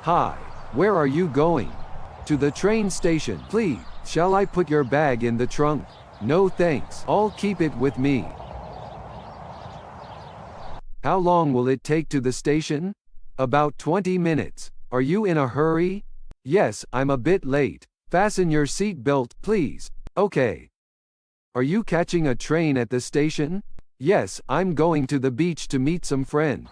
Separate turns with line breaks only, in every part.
Hi, where are you going? To the train station, please. Shall I put your bag in the trunk? No thanks, I'll keep it with me. How long will it take to the station? About 20 minutes. Are you in a hurry? Yes, I'm a bit late. Fasten your seat belt, please. Okay. Are you catching a train at the station? Yes, I'm going to the beach to meet some friends.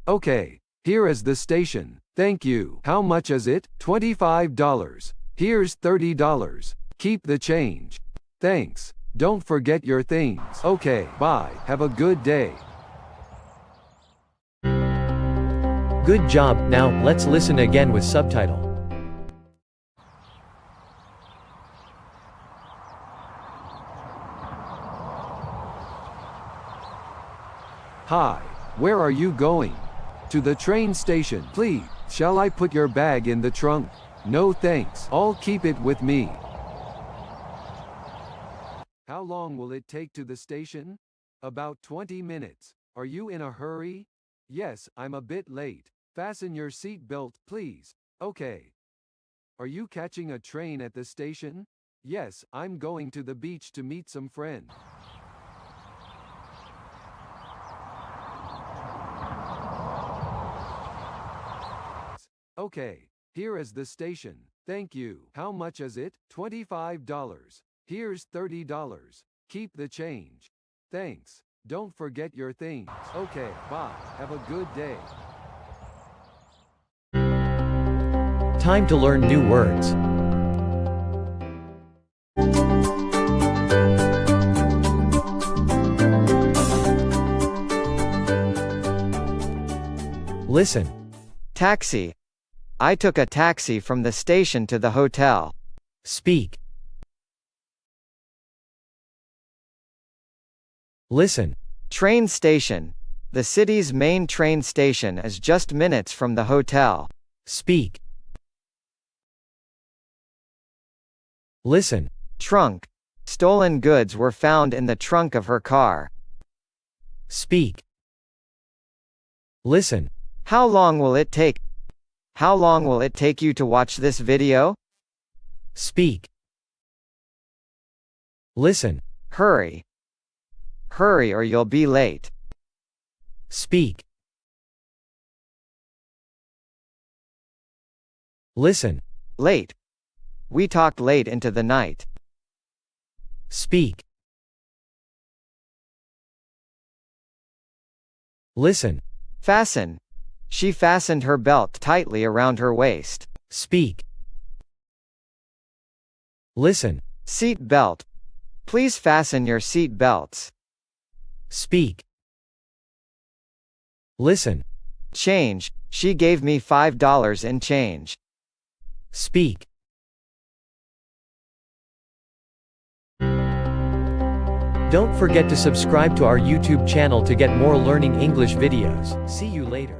Okay, here is the station. Thank you. How much is it? $25. Here's $30. Keep the change. Thanks. Don't forget your things. Okay, bye. Have a good day.
Good job. Now, let's listen again with subtitle.
Hi, where are you going? To the train station, please. Shall I put your bag in the trunk? No thanks, I'll keep it with me. How long will it take to the station? About 20 minutes. Are you in a hurry? Yes, I'm a bit late. Fasten your seat belt, please. Okay. Are you catching a train at the station? Yes, I'm going to the beach to meet some friends. Okay, here is the station. Thank you. How much is it? $25. Here's $30. Keep the change. Thanks. Don't forget your things. Okay, bye. Have a good day.
Time to learn new words. Listen.
Taxi. I took a taxi from the station to the hotel.
Speak. Listen.
Train station. The city's main train station is just minutes from the hotel.
Speak. Listen.
Trunk. Stolen goods were found in the trunk of her car.
Speak. Listen.
How long will it take? How long will it take you to watch this video?
Speak. Listen.
Hurry. Hurry or you'll be late.
Speak. Listen.
Late. We talked late into the night.
Speak. Listen.
Fasten. She fastened her belt tightly around her waist.
Speak. Listen.
Seat belt. Please fasten your seat belts.
Speak. Listen.
Change. She gave me $5 in change.
Speak. Don't forget to subscribe to our YouTube channel to get more learning English videos. See you later.